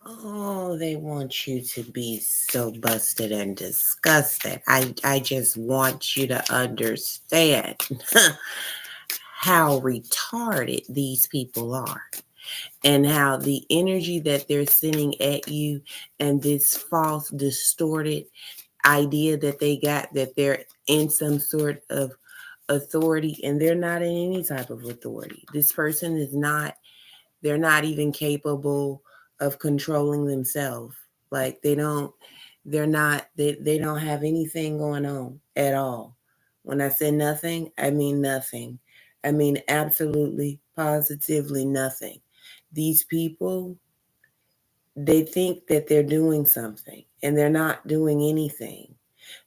Oh, they want you to be so busted and disgusted. I just want you to understand how retarded these people are and how the energy that they're sending at you and this false, distorted idea that they got that they're in some sort of authority, and they're not in any type of authority. This person is not, they're not even capable of controlling themselves. Like they're not, they don't have anything going on at all. When I say nothing, I mean nothing. I mean absolutely, positively nothing. These people, they think that they're doing something and they're not doing anything.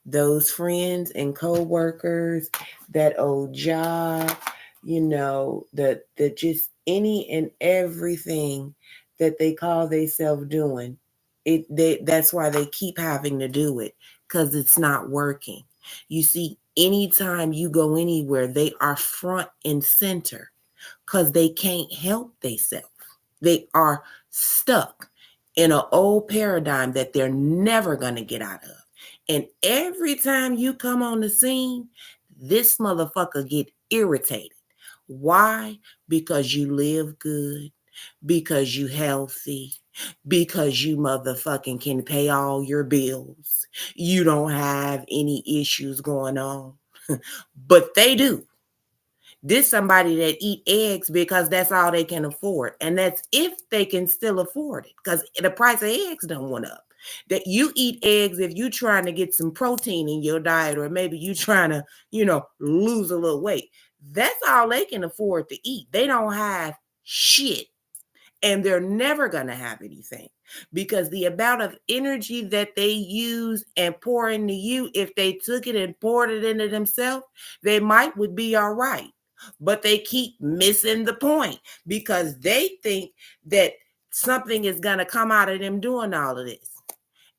Those friends and co-workers, that old job, that just any and everything that they call themselves doing, that's why they keep having to do it, because it's not working. You see, anytime you go anywhere, they are front and center because they can't help themselves. They are stuck in an old paradigm that they're never going to get out of. And every time you come on the scene, this motherfucker get irritated. Why? Because you live good, because you healthy, because you motherfucking can pay all your bills. You don't have any issues going on. But they do. This somebody that eat eggs because that's all they can afford. And that's if they can still afford it. Because the price of eggs done went up. That you eat eggs if you trying to get some protein in your diet, or maybe you trying to, lose a little weight. That's all they can afford to eat. They don't have shit. And they're never going to have anything, because the amount of energy that they use and pour into you, if they took it and poured it into themselves, they would be all right. But they keep missing the point because they think that something is going to come out of them doing all of this.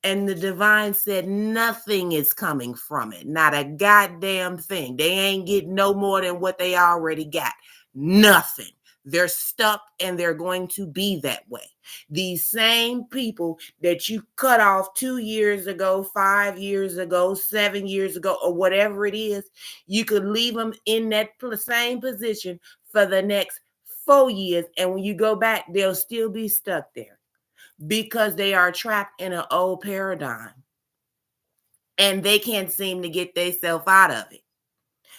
And the divine said nothing is coming from it. Not a goddamn thing. They ain't getting no more than what they already got. Nothing. They're stuck and they're going to be that way. These same people that you cut off 2 years ago, 5 years ago, 7 years ago, or whatever it is, you could leave them in that same position for the next 4 years. And when you go back, they'll still be stuck there because they are trapped in an old paradigm and they can't seem to get themselves out of it.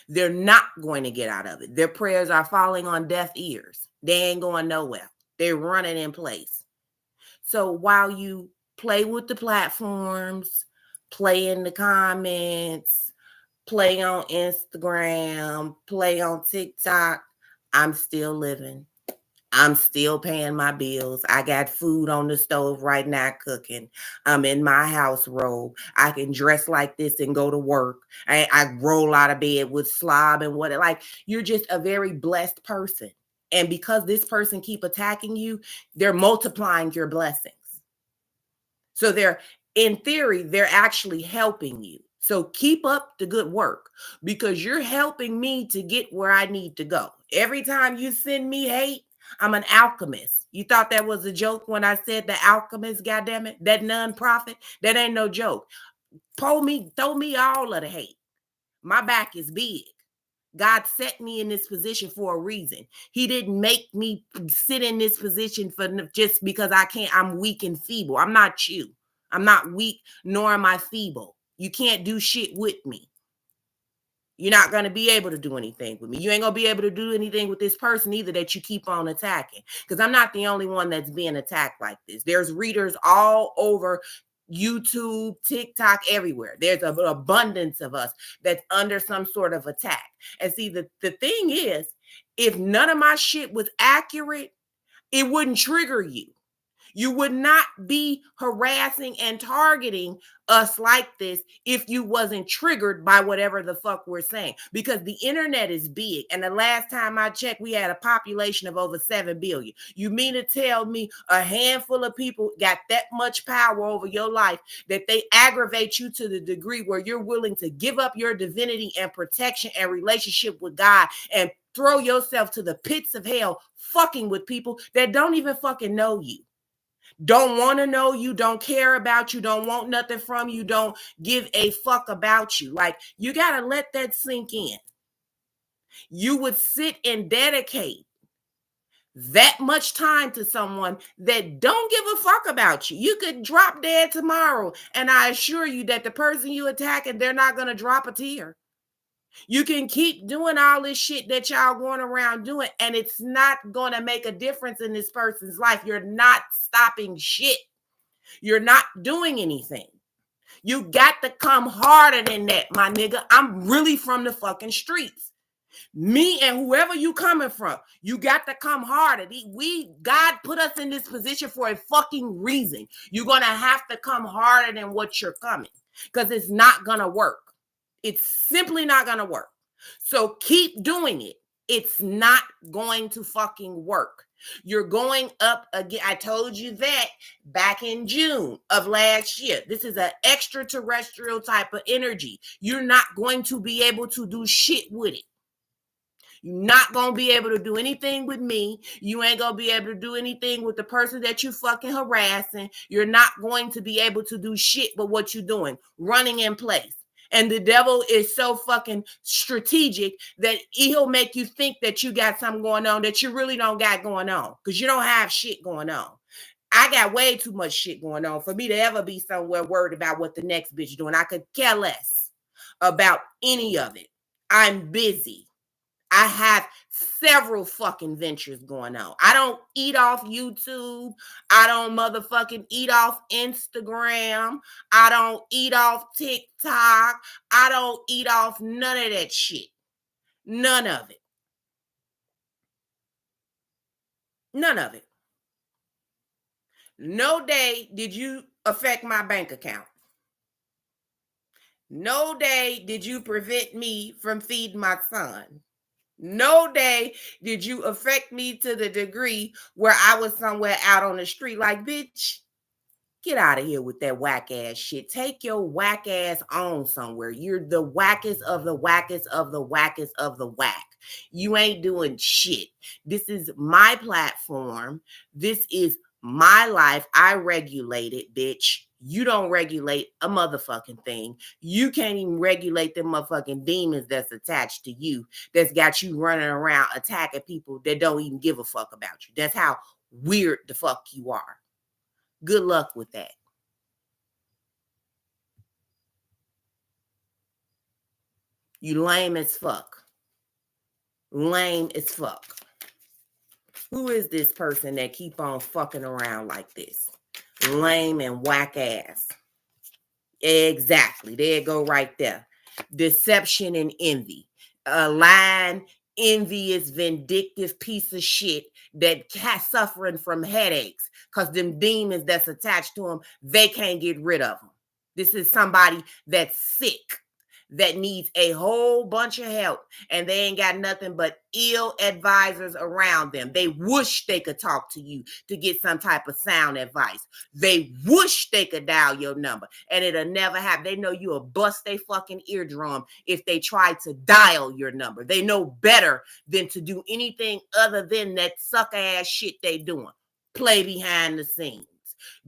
They're not going to get out of it. Their prayers are falling on deaf ears. They ain't going nowhere. They're running in place. So while you play with the platforms, play in the comments, play on Instagram, play on TikTok, I'm still living. I'm still paying my bills. I got food on the stove right now cooking. I'm in my house robe. I can dress like this and go to work. I roll out of bed with slob and what, like, you're just a very blessed person. And because this person keep attacking you, they're multiplying your blessings. So in theory, they're actually helping you. So keep up the good work because you're helping me to get where I need to go. Every time you send me hate, I'm an alchemist. You thought that was a joke when I said the alchemist, goddammit? That nonprofit? That ain't no joke. Throw me all of the hate. My back is big. God set me in this position for a reason. He didn't make me sit in this position for just because I'm weak and feeble. I'm not you. I'm not weak, nor am I feeble. You can't do shit with me. You're not going to be able to do anything with me. You ain't going to be able to do anything with this person either that you keep on attacking. Because I'm not the only one that's being attacked like this. There's readers all over YouTube, TikTok, everywhere. There's an abundance of us that's under some sort of attack. And see, the thing is, if none of my shit was accurate, it wouldn't trigger you. You would not be harassing and targeting us like this if you wasn't triggered by whatever the fuck we're saying. Because the internet is big. And the last time I checked, we had a population of over 7 billion. You mean to tell me a handful of people got that much power over your life that they aggravate you to the degree where you're willing to give up your divinity and protection and relationship with God and throw yourself to the pits of hell fucking with people that don't even fucking know you? Don't want to know you, don't care about you, don't want nothing from you, don't give a fuck about you. Like, you got to let that sink in. You would sit and dedicate that much time to someone that don't give a fuck about you. You could drop dead tomorrow, and I assure you that the person you attacking, they're not going to drop a tear. You can keep doing all this shit that y'all going around doing, and it's not going to make a difference in this person's life. You're not stopping shit. You're not doing anything. You got to come harder than that, my nigga. I'm really from the fucking streets. Me and whoever you coming from, you got to come harder. God put us in this position for a fucking reason. You're going to have to come harder than what you're coming, because it's not going to work. It's simply not going to work. So keep doing it. It's not going to fucking work. You're going up again. I told you that back in June of last year. This is an extraterrestrial type of energy. You're not going to be able to do shit with it. You're not going to be able to do anything with me. You ain't going to be able to do anything with the person that you fucking harassing. You're not going to be able to do shit but what you're doing, running in place. And the devil is so fucking strategic that he'll make you think that you got something going on that you really don't got going on, because you don't have shit going on. I got way too much shit going on for me to ever be somewhere worried about what the next bitch doing. I could care less about any of it. I'm busy. I have several fucking ventures going on. I don't eat off YouTube. I don't motherfucking eat off Instagram. I don't eat off TikTok. I don't eat off none of that shit. None of it. None of it. No day did you affect my bank account. No day did you prevent me from feeding my son. No day did you affect me to the degree where I was somewhere out on the street. Like, bitch, get out of here with that whack ass shit. Take your whack ass on somewhere. You're the wackest of the wackest of the wackest of the whack. You ain't doing shit. This is my platform. This is my life. I regulate it, bitch. You don't regulate a motherfucking thing. You can't even regulate them motherfucking demons that's attached to you, that's got you running around attacking people that don't even give a fuck about you. That's how weird the fuck you are. Good luck with that. You lame as fuck. Lame as fuck. Who is this person that keep on fucking around like this? Lame and whack ass. Exactly. There you go right there. Deception and envy. A lying, envious, vindictive piece of shit that suffering from headaches because them demons that's attached to them, they can't get rid of them. This is somebody that's sick, that needs a whole bunch of help, and they ain't got nothing but ill advisors around them. They wish they could talk to you to get some type of sound advice. They wish they could dial your number, and it'll never happen. They know you'll bust their fucking eardrum if they try to dial your number. They know better than to do anything other than that sucker ass shit they doing. Play behind the scenes.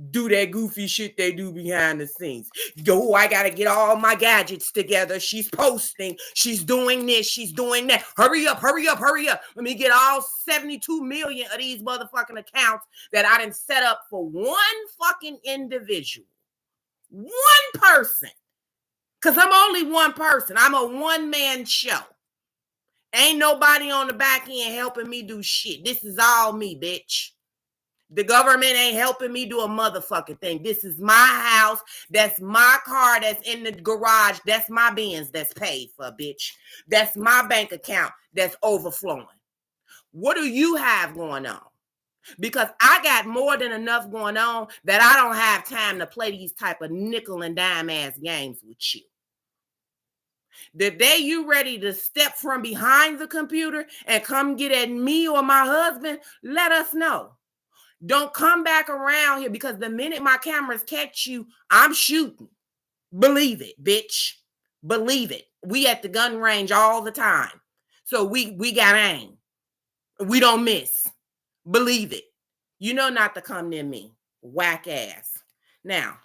Do that goofy shit they do behind the scenes. Yo, I gotta get all my gadgets together. She's posting. She's doing this. She's doing that. Hurry up, hurry up, hurry up. Let me get all 72 million of these motherfucking accounts that I done set up for one fucking individual. One person. Because I'm only one person. I'm a one-man show. Ain't nobody on the back end helping me do shit. This is all me, bitch. The government ain't helping me do a motherfucking thing. This is my house. That's my car that's in the garage. That's my Benz that's paid for, bitch. That's my bank account that's overflowing. What do you have going on? Because I got more than enough going on that I don't have time to play these type of nickel and dime ass games with you. The day you ready to step from behind the computer and come get at me or my husband, let us know. Don't come back around here, because the minute my cameras catch you, I'm shooting. Believe it, bitch. Believe it. We at the gun range all the time. So we got aim. We don't miss. Believe it. You know not to come near me. Whack ass. Now,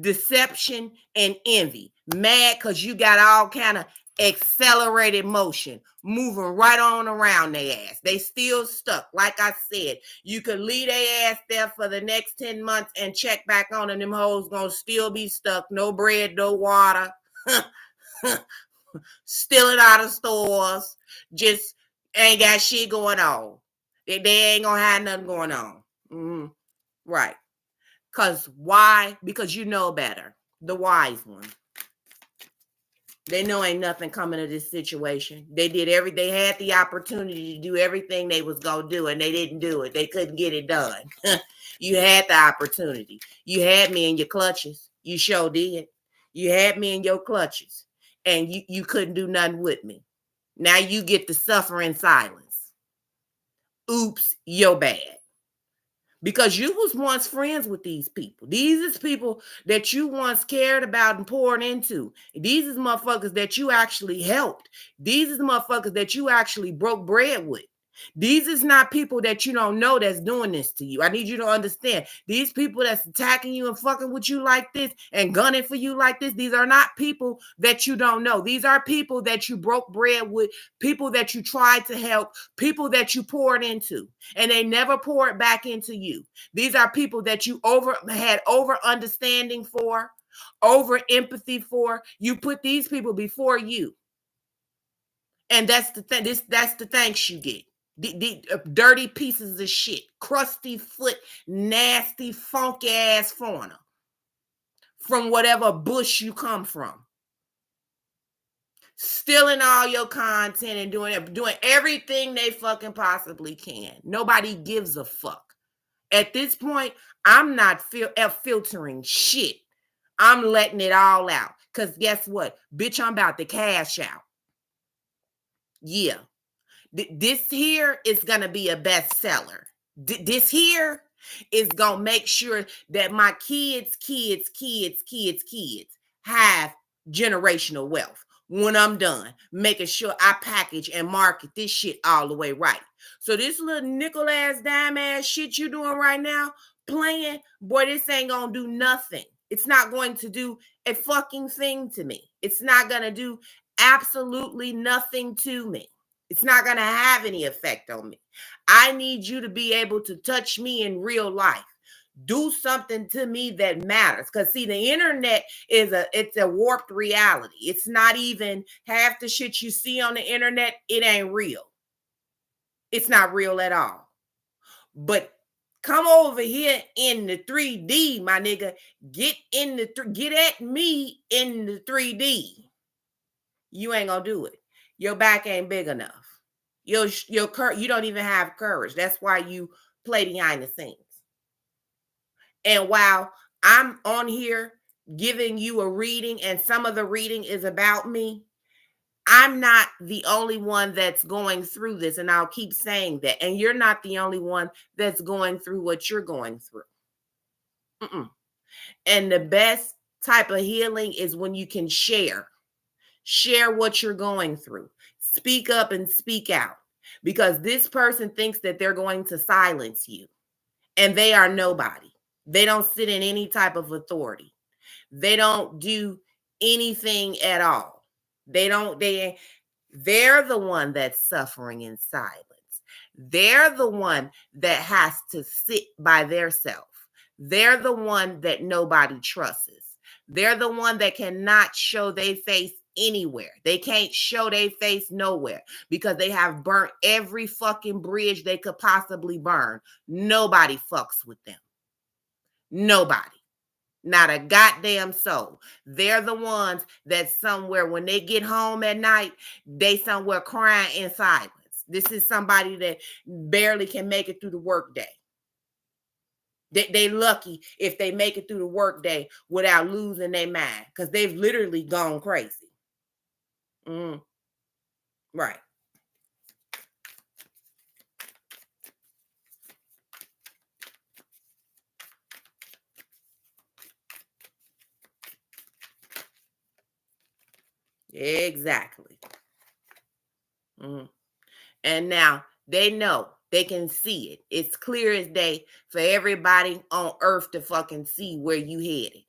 deception and envy. Mad because you got all kind of accelerated motion moving right on around their ass. They still stuck. Like I said, you could leave their ass there for the next 10 months and check back on and them hoes gonna still be stuck. No bread, no water. Stealing out of stores. Just ain't got shit going on. They ain't gonna have nothing going on. Right. Because why? Because you know better. The wise one. They know ain't nothing coming of this situation. They had the opportunity to do everything they was gonna do, and they didn't do it. They couldn't get it done. You had the opportunity. You had me in your clutches. You sure did. You had me in your clutches, and you couldn't do nothing with me. Now you get to suffer in silence. Oops, you're bad. Because you was once friends with these people. These is people that you once cared about and poured into. These is motherfuckers that you actually helped. These is motherfuckers that you actually broke bread with. These is not people that you don't know that's doing this to you. I need you to understand. These people that's attacking you and fucking with you like this and gunning for you like this, these are not people that you don't know. These are people that you broke bread with, people that you tried to help, people that you poured into, and they never poured back into you. These are people that you had over understanding for, over empathy for. You put these people before you. And that's the thing. That's the thanks you get. The dirty pieces of shit, crusty foot, nasty, funky ass foreigner from whatever bush you come from, stealing all your content and doing everything they fucking possibly can. Nobody gives a fuck. At this point, I'm not filtering shit. I'm letting it all out. Because guess what? Bitch, I'm about to cash out. Yeah. This here is going to be a bestseller. This here is going to make sure that my kids have generational wealth. When I'm done, making sure I package and market this shit all the way right. So this little nickel ass, dime ass shit you doing right now, playing, boy, this ain't going to do nothing. It's not going to do a fucking thing to me. It's not going to do absolutely nothing to me. It's not going to have any effect on me. I need you to be able to touch me in real life. Do something to me that matters. Because see, the internet it's a warped reality. It's not even half the shit you see on the internet. It ain't real. It's not real at all. But come over here in the 3D, my nigga. Get at me in the 3D. You ain't gonna do it. Your back ain't big enough. You don't even have courage. That's why you play behind the scenes. And while I'm on here giving you a reading, and some of the reading is about me, I'm not the only one that's going through this. And I'll keep saying that. And you're not the only one that's going through what you're going through. And the best type of healing is when you can share what you're going through. Speak up and speak out, because this person thinks that they're going to silence you, and they are nobody. They don't sit in any type of authority. They don't do anything at all. They're the one that's suffering in silence. They're the one that has to sit by theirself. They're the one that nobody trusts. They're the one that cannot show their face anywhere. They can't show their face nowhere because they have burnt every fucking bridge they could possibly burn. Nobody fucks with them. Nobody. Not a goddamn soul. They're the ones that somewhere when they get home at night, they somewhere crying in silence. This is somebody that barely can make it through the workday. They lucky if they make it through the workday without losing their mind, because they've literally gone crazy. Right. Exactly. And now they know They can see it. It's clear as day for everybody on earth to fucking see where you headed.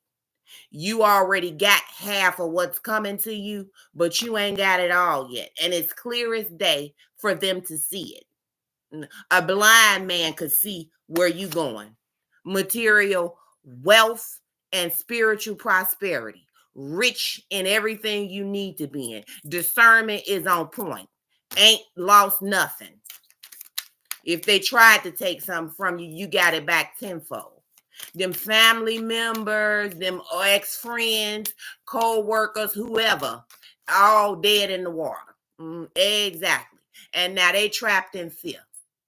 You already got half of what's coming to you, but you ain't got it all yet. And it's clear as day for them to see it. A blind man could see where you going. Material wealth and spiritual prosperity. Rich in everything you need to be in. Discernment is on point. Ain't lost nothing. If they tried to take something from you, you got it back tenfold. Them family members, them ex-friends, co-workers, whoever, all dead in the water. Exactly. And now they trapped in fear.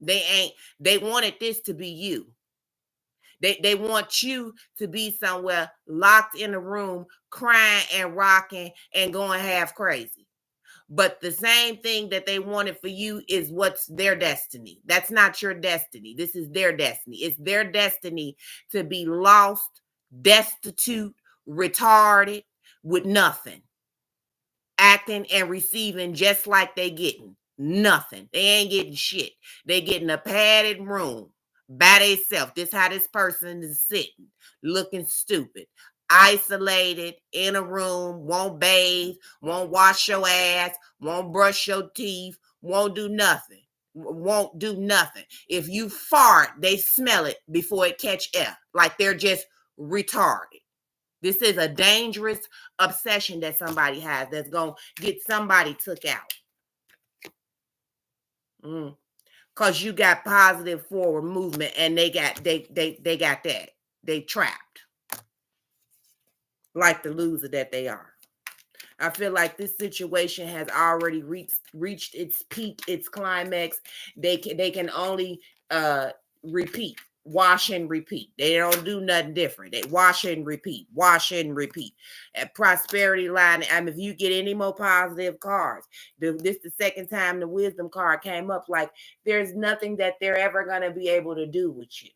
They wanted this to be you. They want you to be somewhere locked in a room, crying and rocking and going half crazy. But the same thing that they wanted for you is what's their destiny. That's not your destiny. This is their destiny. It's their destiny to be lost, destitute, retarded, with nothing. Acting and receiving just like they getting nothing. They ain't getting shit. They getting a padded room by themselves. This how this person is sitting, looking stupid. Isolated in a room, won't bathe, won't wash your ass, won't brush your teeth, won't do nothing. Won't do nothing. If you fart, they smell it before it catch air. Like they're just retarded. This is a dangerous obsession that somebody has that's going to get somebody took out. Because you got positive forward movement and they got that. They trapped. Like the loser that they are. I feel like this situation has already reached its peak, its climax. They can only repeat. Wash and repeat. They don't do nothing different. They wash and repeat, wash and repeat. At prosperity line, I mean, if you get any more positive cards, this the second time the wisdom card came up. Like there's nothing that they're ever going to be able to do with you.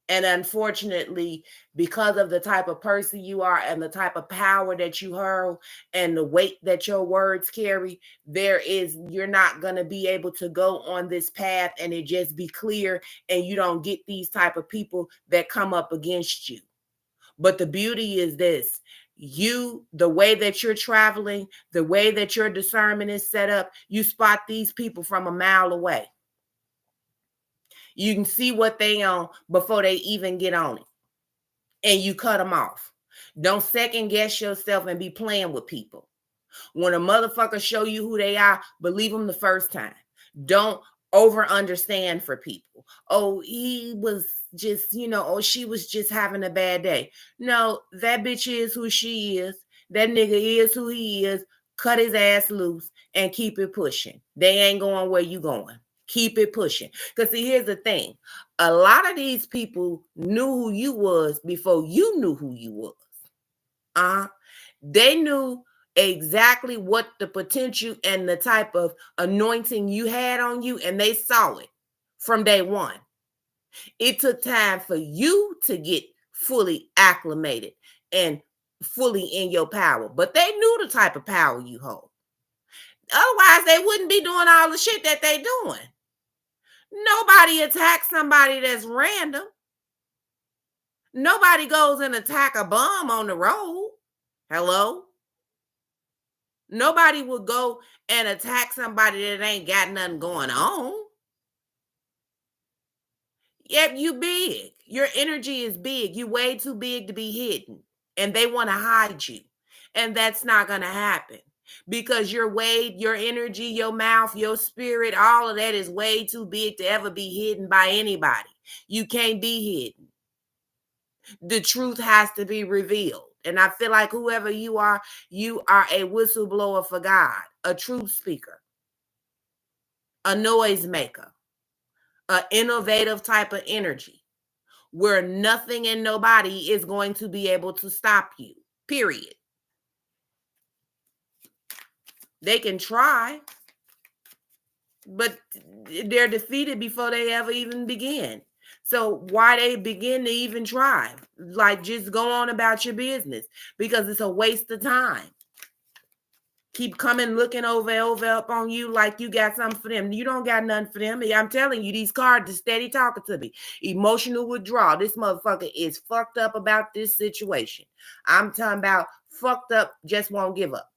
And unfortunately, because of the type of person you are and the type of power that you hold and the weight that your words carry, you're not going to be able to go on this path and it just be clear and you don't get these type of people that come up against you. But the beauty is this. The way that you're traveling, the way that your discernment is set up, you spot these people from a mile away. You can see what they on before they even get on it. And you cut them off. Don't second guess yourself and be playing with people. When a motherfucker show you who they are, believe them the first time. Don't over understand for people. Oh, he was just, she was just having a bad day. No, that bitch is who she is. That nigga is who he is. Cut his ass loose and keep it pushing. They ain't going where you going. Keep it pushing. Because see, here's the thing. A lot of these people knew who you was before you knew who you was. They knew exactly what the potential and the type of anointing you had on you, and they saw it from day one. It took time for you to get fully acclimated and fully in your power, but they knew the type of power you hold. Otherwise, they wouldn't be doing all the shit that they doing. Nobody attacks somebody that's random. Nobody goes and attack a bum on the road. Hello? Nobody would go and attack somebody that ain't got nothing going on. Yep, you big. Your energy is big. You way too big to be hidden. And they want to hide you. And that's not going to happen. Because your energy, your mouth, your spirit, all of that is way too big to ever be hidden by anybody. You can't be hidden. The truth has to be revealed. And I feel like whoever you are a whistleblower for God, a truth speaker, a noise maker, an innovative type of energy where nothing and nobody is going to be able to stop you, period. They can try, but they're defeated before they ever even begin. So why they begin to even try? Like, just go on about your business because it's a waste of time. keep coming looking over up on you like you got something for them. You don't got nothing for them. I'm telling you, these cards are steady talking to me. Emotional withdrawal. This motherfucker is fucked up about this situation. I'm talking about fucked up, just won't give up.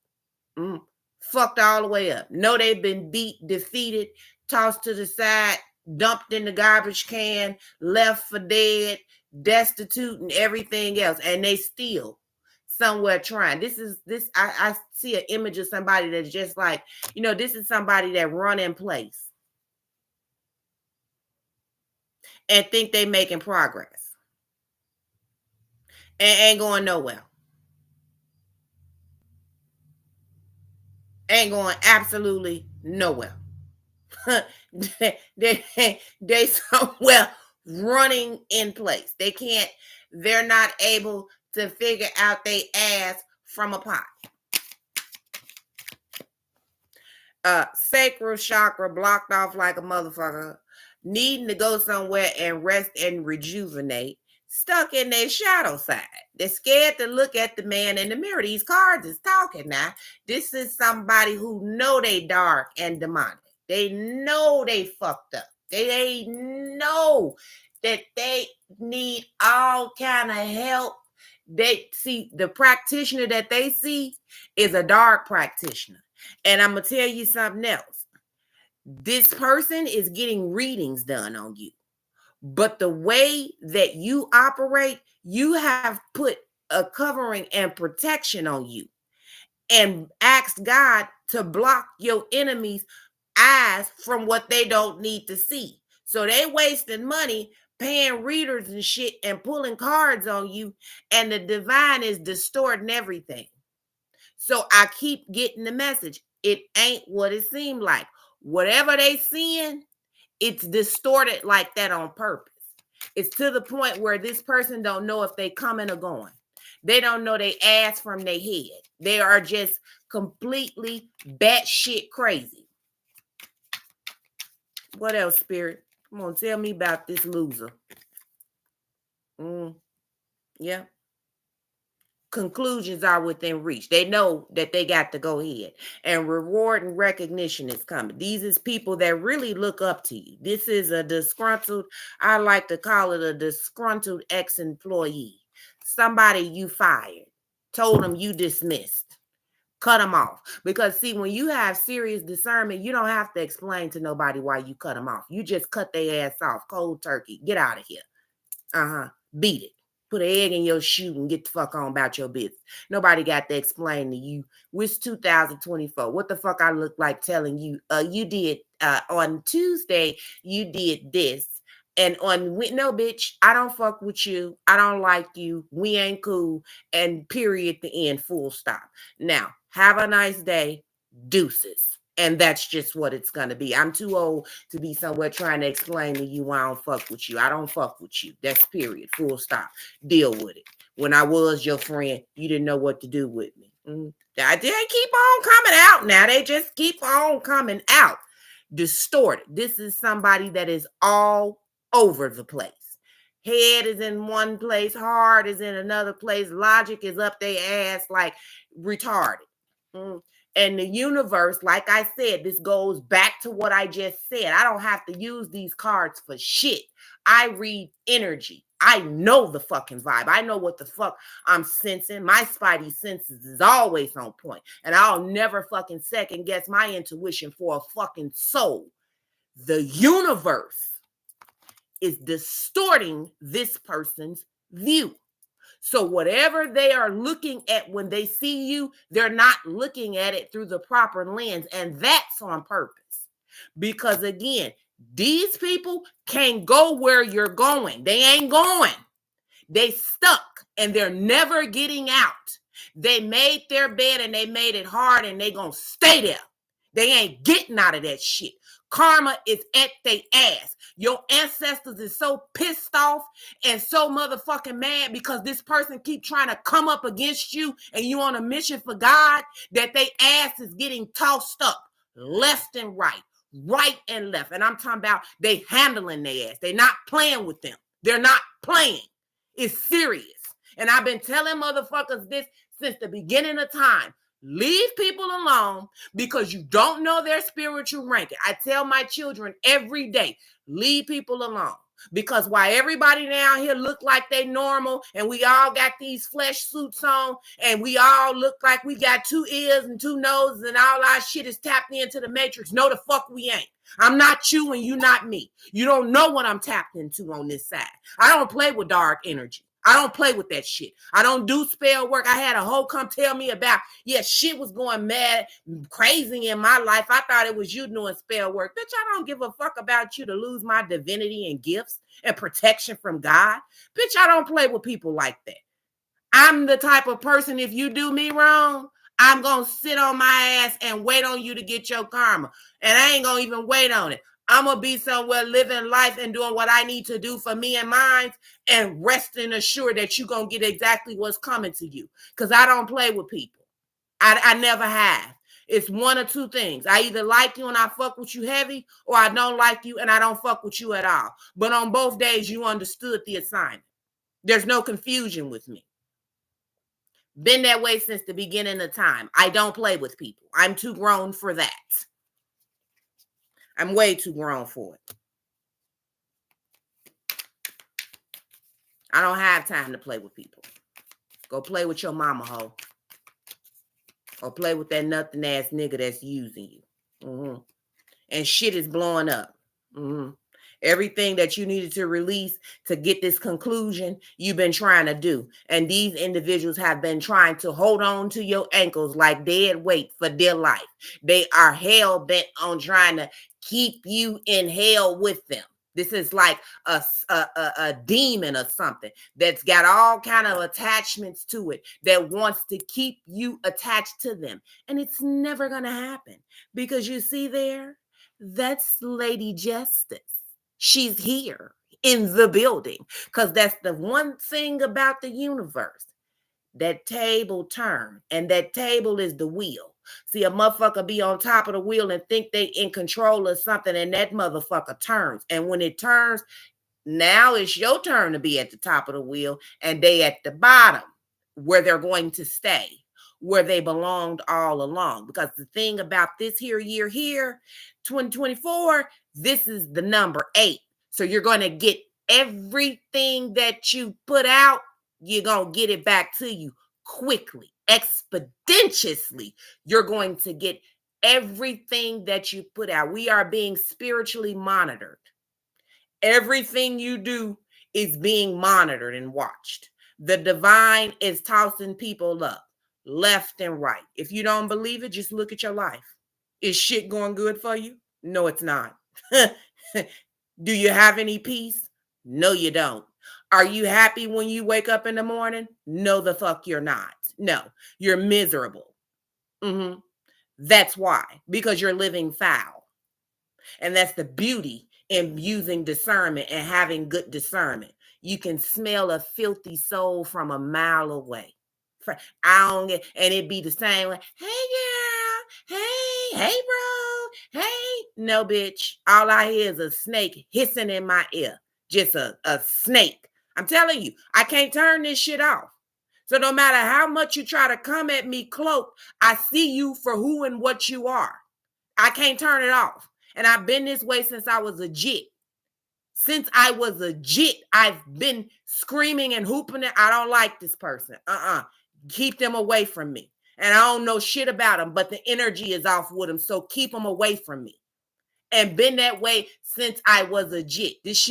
Fucked all the way up. Know they've been beat, defeated, tossed to the side, dumped in the garbage can, left for dead, destitute, and everything else. And they still somewhere trying. I see an image of somebody that's just like, this is somebody that run in place and think they making progress and ain't going nowhere. Ain't going absolutely nowhere. they somewhere running in place. They're not able to figure out their ass from a pot. Sacral chakra blocked off like a motherfucker, needing to go somewhere and rest and rejuvenate, stuck in their shadow side. They're scared to look at the man in the mirror. These cards is talking now. This is somebody who know they dark and demonic. They know they fucked up. They know that they need all kind of help. They see the practitioner that they see is a dark practitioner. And I'm going to tell you something else. This person is getting readings done on you. But the way that you operate, you have put a covering and protection on you and asked God to block your enemies' eyes from what they don't need to see. So they wasting money paying readers and shit and pulling cards on you, and the divine is distorting everything. So I keep getting the message. It ain't what it seemed like. Whatever they seeing, it's distorted like that on purpose. It's to the point where this person don't know if they coming or going. They don't know they ass from their head. They are just completely batshit crazy. What else, Spirit? Come on, tell me about this loser. Yeah. Conclusions are within reach. They know that they got to go ahead, and reward and recognition is coming. These is people that really look up to you. This is a disgruntled, I like to call it a disgruntled ex-employee. Somebody you fired, told them you dismissed. Cut them off. Because see, when you have serious discernment, you don't have to explain to nobody why you cut them off. You just cut their ass off. Cold turkey. Get out of here. Beat it. Put an egg in your shoe and get the fuck on about your business. Nobody got to explain to you. It's 2024. What the fuck I look like telling you, you did, on Tuesday, you did this. And no, bitch, I don't fuck with you. I don't like you. We ain't cool. And period, the end, full stop. Now, have a nice day. Deuces. And that's just what it's going to be. I'm too old to be somewhere trying to explain to you why I don't fuck with you. I don't fuck with you. That's period. Full stop. Deal with it. When I was your friend, you didn't know what to do with me. They keep on coming out now. They just keep on coming out. Distorted. This is somebody that is all over the place. Head is in one place. Heart is in another place. Logic is up their ass like retarded. And the universe, like I said, this goes back to what I just said. I don't have to use these cards for shit. I read energy. I know the fucking vibe. I know what the fuck I'm sensing. My spidey senses is always on point. And I'll never fucking second guess my intuition for a fucking soul. The universe is distorting this person's view. So whatever they are looking at when they see you, they're not looking at it through the proper lens. And that's on purpose. Because again, these people can't go where you're going. They ain't going. They stuck and they're never getting out. They made their bed and they made it hard and they gonna stay there. They ain't getting out of that shit. Karma is at their ass. Your ancestors is so pissed off and so motherfucking mad because this person keep trying to come up against you and you on a mission for God that they ass is getting tossed up left and right and left. And I'm talking about they handling their ass. They not playing with them. They're not playing. It's serious. And I've been telling motherfuckers this since the beginning of time. Leave people alone because you don't know their spiritual ranking. I tell my children every day, leave people alone. Because while everybody down here look like they normal and we all got these flesh suits on and we all look like we got 2 ears and 2 noses and all our shit is tapped into the matrix. No, the fuck we ain't. I'm not you and you not me. You don't know what I'm tapped into on this side. I don't play with dark energy. I don't play with that shit. I don't do spell work. I had a hoe come tell me about, shit was going mad, crazy in my life. I thought it was you doing spell work. Bitch, I don't give a fuck about you to lose my divinity and gifts and protection from God. Bitch, I don't play with people like that. I'm the type of person, if you do me wrong, I'm going to sit on my ass and wait on you to get your karma. And I ain't going to even wait on it. I'm going to be somewhere living life and doing what I need to do for me and mine and resting assured that you're going to get exactly what's coming to you. Because I don't play with people. I never have. It's one or two things. I either like you and I fuck with you heavy, or I don't like you and I don't fuck with you at all. But on both days, you understood the assignment. There's no confusion with me. Been that way since the beginning of time. I don't play with people. I'm too grown for that. I'm way too grown for it. I don't have time to play with people. Go play with your mama, hoe. Or play with that nothing ass nigga that's using you. Mm-hmm. And shit is blowing up. Mm-hmm. Everything that you needed to release to get this conclusion, you've been trying to do. And these individuals have been trying to hold on to your ankles like dead weight for their life. They are hell bent on trying to keep you in hell with them. This is like a demon or something that's got all kind of attachments to it that wants to keep you attached to them. And it's never going to happen because you see there, that's Lady Justice. She's here in the building because that's the one thing about the universe. That table turn, and that table is the wheel. See, a motherfucker be on top of the wheel and think they in control of something, and that motherfucker turns. And when it turns, now it's your turn to be at the top of the wheel, and they at the bottom where they're going to stay, where they belonged all along. Because the thing about this here year here, 2024, this is the number 8. So you're going to get everything that you put out, you're going to get it back to you quickly, expeditiously. You're going to get everything that you put out. We are being spiritually monitored. Everything you do is being monitored and watched. The divine is tossing people up left and right. If you don't believe it, just look at your life. Is shit going good for you? No, it's not. Do you have any peace? No, you don't. Are you happy when you wake up in the morning? No, the fuck you're not. No, you're miserable. That's why, because you're living foul. And that's the beauty in using discernment and having good discernment. You can smell a filthy soul from a mile away. I don't get, and it be the same way. Hey girl, hey bro, hey. No, bitch. All I hear is a snake hissing in my ear. Just a snake. I'm telling you, I can't turn this shit off. So no matter how much you try to come at me cloak, I see you for who and what you are. I can't turn it off. And I've been this way since I was a jit. Since I was a jit, I've been screaming and hooping it. I don't like this person. Keep them away from me. And I don't know shit about them, but the energy is off with them. So keep them away from me. And been that way since I was a jit. This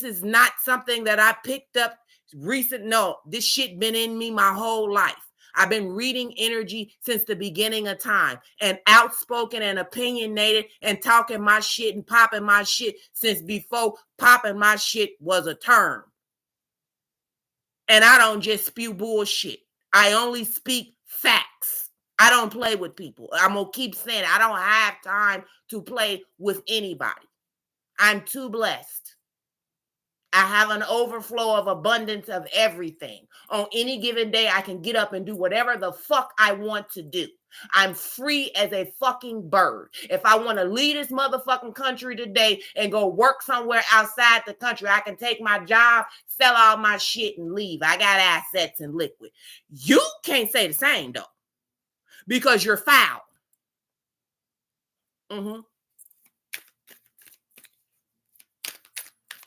is not something that I picked up recent. No, this shit been in me my whole life. I've been reading energy since the beginning of time and outspoken and opinionated and talking my shit and popping my shit since before popping my shit was a term. And I don't just spew bullshit. I only speak facts. I don't play with people. I'm going to keep saying it. I don't have time to play with anybody. I'm too blessed. I have an overflow of abundance of everything. On any given day, I can get up and do whatever the fuck I want to do. I'm free as a fucking bird. If I want to leave this motherfucking country today and go work somewhere outside the country, I can take my job, sell all my shit and leave. I got assets and liquid. You can't say the same though. because you're foul. Mm-hmm.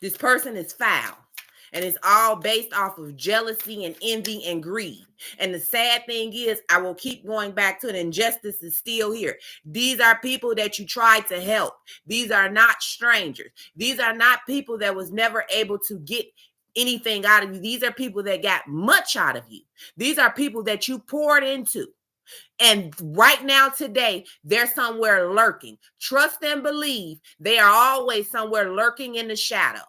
This person is foul. And it's all based off of jealousy and envy and greed. And the sad thing is, I will keep going back to it. Injustice is still here. These are people that you tried to help. These are not strangers. These are not people that was never able to get anything out of you. These are people that got much out of you. These are people that you poured into. And right now, today, they're somewhere lurking. Trust and believe they are always somewhere lurking in the shadows.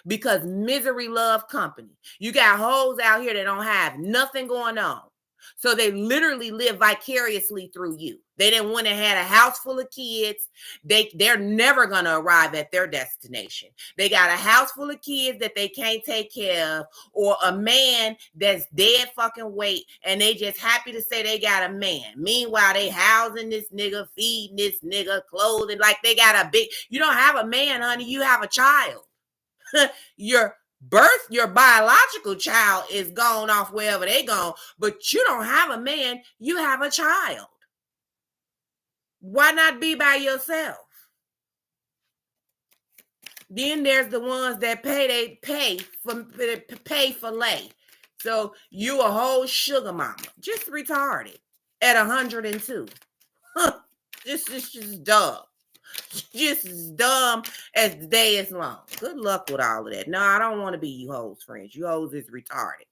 Because misery love company. You got hoes out here that don't have nothing going on. So they literally live vicariously through you. They didn't want to have a house full of kids. They're never going to arrive at their destination. They got a house full of kids that they can't take care of, or a man that's dead fucking weight, and they just happy to say they got a man. Meanwhile, they housing this nigga, feeding this nigga, clothing, like they got a big, you don't have a man, honey, you have a child. Your biological child is gone off wherever they gone, but you don't have a man, you have a child. Why not be by yourself? Then there's the ones that pay for lay. So you a whole sugar mama, just retarded at 102. Just dumb. Just as dumb as the day is long. Good luck with all of that. No, I don't want to be you hoes friends. You hoes is retarded.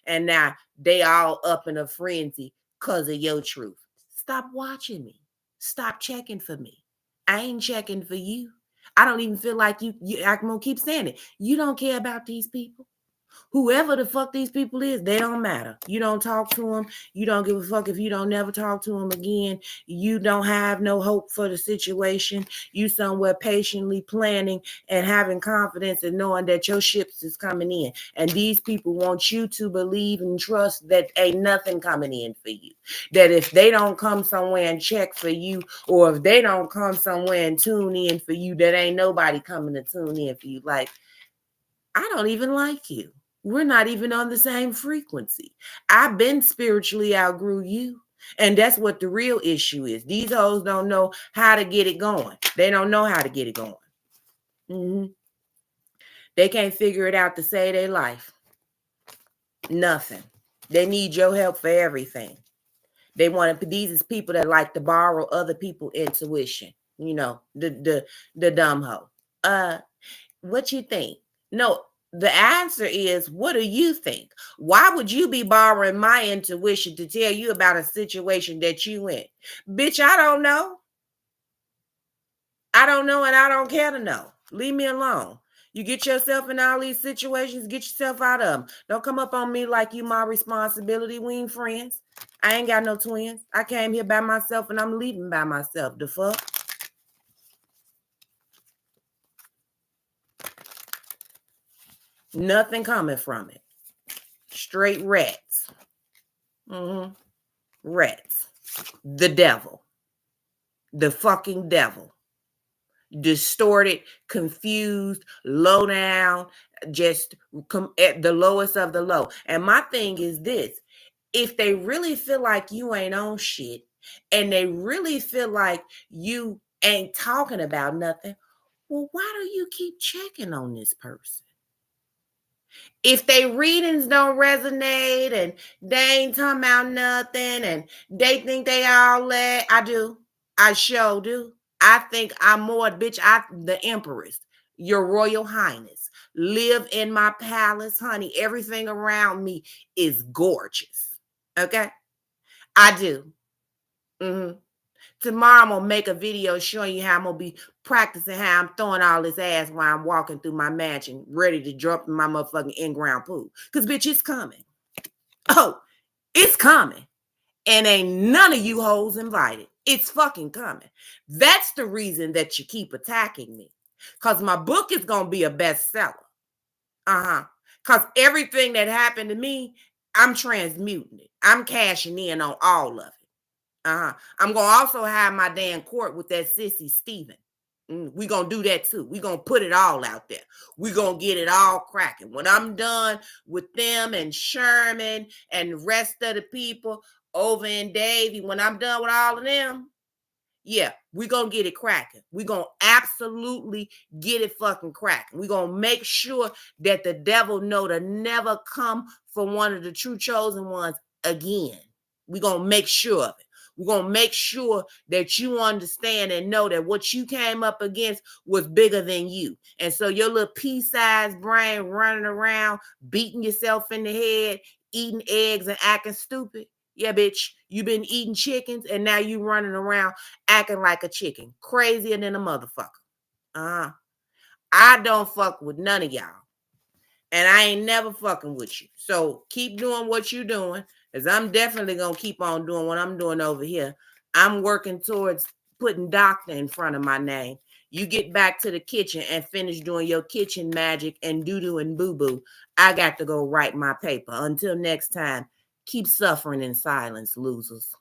And now they all up in a frenzy because of your truth. Stop watching me. Stop checking for me. I ain't checking for you. I don't even feel like you I'm gonna keep saying it. You don't care about these people. Whoever the fuck these people is, they don't matter. You don't talk to them. You don't give a fuck if you don't never talk to them again. You don't have no hope for the situation. You somewhere patiently planning and having confidence and knowing that your ships is coming in. And these people want you to believe and trust that ain't nothing coming in for you. That if they don't come somewhere and check for you, or if they don't come somewhere and tune in for you, that ain't nobody coming to tune in for you. Like, I don't even like you. We're not even on the same frequency. I've been spiritually outgrew you. And that's what the real issue is. These hoes don't know how to get it going. They don't know how to get it going. Mm-hmm. They can't figure it out to save their life. Nothing. They need your help for everything. They want to. These is people that like to borrow other people's intuition. You know, the dumb hoe. What you think? No, the answer is, what do you think? Why would you be borrowing my intuition to tell you about a situation that you in? Bitch, I don't know. I don't know, and I don't care to know. Leave me alone. You get yourself in all these situations, get yourself out of them. Don't come up on me like you my responsibility. We ain't friends. I ain't got no twins. I came here by myself and I'm leaving by myself. The fuck? Nothing coming from it. Straight rats. Mm-hmm. Rats. The devil. The fucking devil. Distorted, confused, low down, just at the lowest of the low. And my thing is this: if they really feel like you ain't on shit, and they really feel like you ain't talking about nothing, well, why do you keep checking on this person? If they readings don't resonate and they ain't talking about nothing and they think they all that, I do. I sure do. I think I'm more, bitch, the empress, your royal highness. Live in my palace, honey. Everything around me is gorgeous. Okay? I do. Mm-hmm. Tomorrow I'm gonna make a video showing you how I'm gonna be practicing how I'm throwing all this ass while I'm walking through my mansion, ready to jump in my motherfucking in-ground pool. Cause bitch, it's coming. Oh, it's coming. And ain't none of you hoes invited. It's fucking coming. That's the reason that you keep attacking me. Cause my book is gonna be a bestseller. Cause everything that happened to me, I'm transmuting it. I'm cashing in on all of it. I'm gonna also have my damn court with that sissy Steven. We gonna do that too. We gonna put it all out there. We gonna get it all cracking. When I'm done with them and Sherman and the rest of the people, over in Davie, when I'm done with all of them, yeah, we're gonna get it cracking. We're gonna absolutely get it fucking cracking. We're gonna make sure that the devil know to never come for one of the true chosen ones again. We're gonna make sure of it. We're gonna make sure that you understand and know that what you came up against was bigger than you. And so your little pea-sized brain running around, beating yourself in the head, eating eggs and acting stupid. Yeah, bitch, you been eating chickens and now you running around acting like a chicken, crazier than a motherfucker. Uh, I don't fuck with none of y'all. And I ain't never fucking with you. So keep doing what you're doing, because I'm definitely going to keep on doing what I'm doing over here. I'm working towards putting doctor in front of my name. You get back to the kitchen and finish doing your kitchen magic and doo-doo and boo-boo. I got to go write my paper. Until next time, keep suffering in silence, losers.